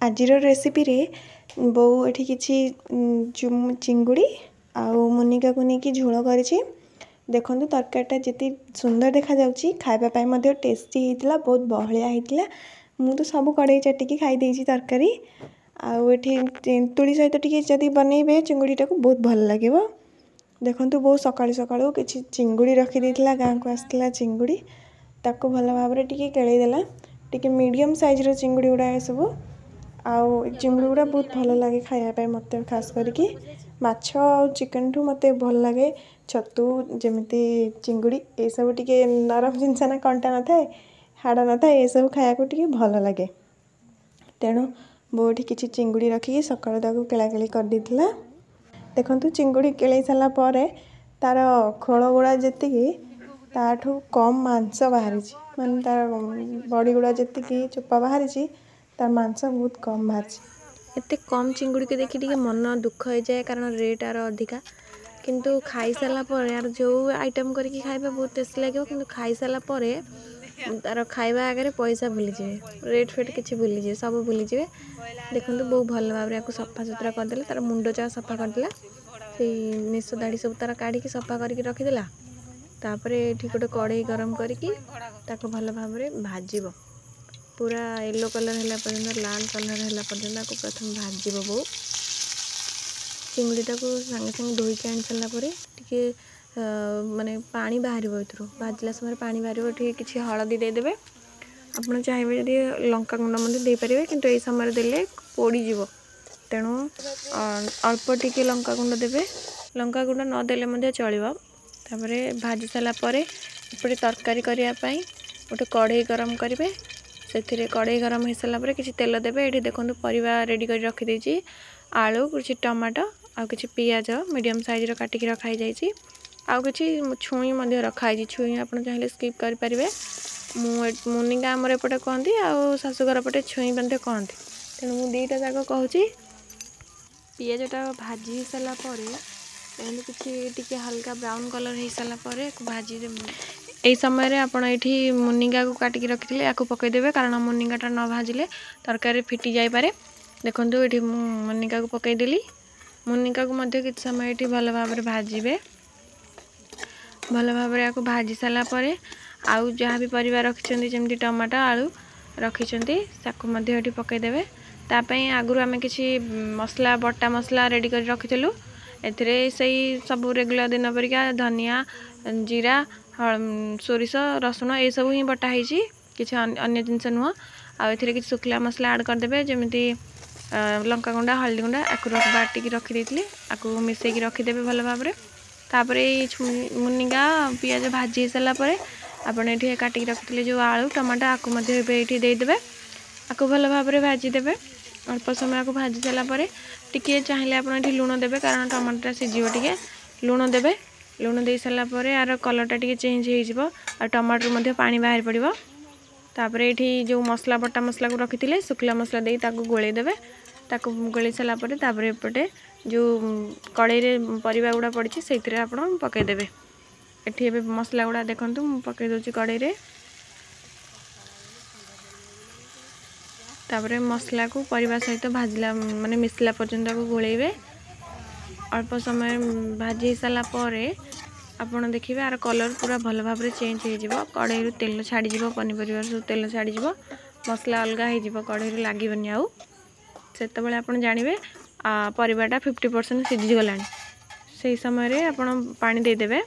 आजिर recipe रे बो एठी किछि चिंगुड़ी आउ मुनिका को लेकिन झोल करिछि। देखंतु तरकारीटा जति सुंदर देखा जाउछि खाइबा पाई मध्ये टेस्टी हितला बहुत बहलिया हितला। मु तो सब कड़ाई चाटिकी खाई देछि तरकारी। आउ एठी तेंतुली सहित टिके जदि बनैबे चिंगुड़ीटा को बहुत भल लागिवो। देखंतु बहुत सकाळु सकाळु किछि चिंगुड़ी रखि देथिला गां को आस्थिला चिंगुड़ी ताको भल भाबरे टिके केळै देला। टिके मीडियम साइज रो चिंगुड़ी उडा सब आउ चिंगुड़ी गुड़ा बहुत भल लगे खाया मत खास करके माछ चिकेन ठू मत भल लगे छतु जमीती चिंगुड़ी ये सब टिके नरम जिनस ना कंटा न थाए हाड़ न थाए ये सब खाया को टिके भल लगे। तेणु बोठी किछि चिंगुड़ी रखी सकाळु केलाकेली कर देथिला। देखंतु चिंगुड़ी केलै साला परे तार खोल गुड़ा जेतिकी ताठू कम मांस बाहरी माने तार बॉडी गुड़ा जेतिकी चोपा बाहरी तार मांस बहुत कम बाहर। एते कम चिंगुड़ी के देखि टिके मन दुख हो जाए कारण रेट आर अधिका किंतु खाई सारा पर यार जो आइटम करके खाइबा बहुत टेस्टी लगे किंतु खाई सारा पर तार खाइबा आगे पैसा भूली जाए रेट फेट किसी भूली जाए सब भूली जाए। देखो बहुत भल भाव में सफा सुतरा करदे तार मुंड चा सफा करदेला से निश दाढ़ी सब तार काढ़ी सफा करके रखीदेला। तापर ये गोटे कड़े गरम करके भल भाव में भाजब पूरा येलो कलर है पर्यंत लाल कलर है पर्यंत प्रथम भाजब बो चिंगुड़ीटा को सांगे सांगे धोईक आनी सारापर टे माने पानी बाहर भाजला समय पानी बाहर किसी हलदी देदेवे आपड़ चाहिए जदि लंका गुंड देपारे कि यही समय देले पोड़ीज तेणु अल्प टिके लंका गुंड देवे लंका गुंड नदेले चलो। तापर भाजी सारापर एपटे तरकारी करने गोटे कढ़ई गरम करेंगे से कड़े गरम हो सारापर किसी तेल देवे। ये देखो परिवा रेडी कर रखी आलू किसी टमाटो आ कि पियाज मीडियम साइज काटिक रखाई जाइए आउ कि छुई रखाई छुई आप चाहिए स्किप करेंगे। मुनिका आमर एपटे कहती आउ शाशुघर पटे छुई कहती तेणु मुझे दुईटा जाक कहूँ पियाजटा भाजी सारापर किसी हल्का ब्राउन कलर हो सारापर भाजी यही समय आपड़ ये मुनिका को काटिक रखी या पकईदेवे कारण मुनिकाटा न भाजिले तरकारी फिटी जापे। देखो ये मुनिका को पकईदेली मुनिका को किसी समय ये भल भाव में भाजबे भल भाव में भाजी सारापर आउ जहाँ भी परिवार रखिंट जमी टमाटो आलू रखिंट ये पकईदेवे। तापाई आगु आम कि मसला बटा मसला रेडी कर रखीलु एथिरे सही सब रेगुलर दिन परिका धनिया जीरा सोरिष रसुण ये सब ही बटा होती किसी अन्य जिनस नुह आउ कि शुखला मसला ऐड करदे जमी लंका गुंडा हल्दी गुंडा बाटिकी रखी आपको मिसेक रखीदेवे भल भाव में। तापर मुनिका पियाज भाजी सारापर आपड़ ये काटिक रखी जो आलू टमाटो आपको ये देदेवे आपको भल भाव में भाजीदेवे। अल्प समय आपको भाजी सारापर टिके चाहिए आप लुण देवे कारण टमाटोटा सीझे टे लुण देवे लुण दे सारापर यार कलरटा टे चेंज हो टमाटो पानी बाहर पड़ो। तापर ये जो मसला बटा मसला को रखी थे शुखला मसला दे गोले देवे गोले सारापर तापर एपटे जो कड़े परिवा गुड़ा पड़ी से आप पकईदेवे। ये मसला गुड़ा देखूँ पकई दूसरी कड़े तापर मसला को परिवा सहित भाजला माने मिसला पर्यंत को गोलेबे अल्प समय भाजी सारापर आपड़ देखिए यार कलर पूरा भल भाव में चेंज हो कड़े तेल छाड़ी पनीपरिया सब तेल छाड़ी मसला अलग हो कड़े लगभग आउ से आप जानवे परिवाटा 50% सीझीगला से समय आप पानी देदेवे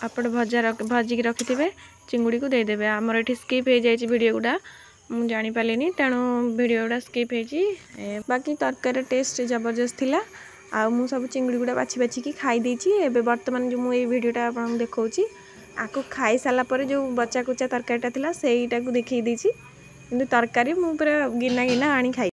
आपड़ भाजिकी रखि थे चिंगुड़ी को देदेवे। आमर ये स्किप हो जाए वीडियो गुड़ा मुझे जापारे तेणु वीडियो गुड़ा स्किप हो बाकी तरकारी टेस्ट जबरदस्त थिला आ मु सब चिंगुड़ी गुड़ा बाछी बाछिकी खाई देछि। बर्तमान जो मुझे वीडियोटा आपको देखा आपको खाई सारापर जो बचा कुचा तरकारीटा थिला सेटा को देखई देछि किंतु तरकारी मु पूरा गिना गिना आनी खाई।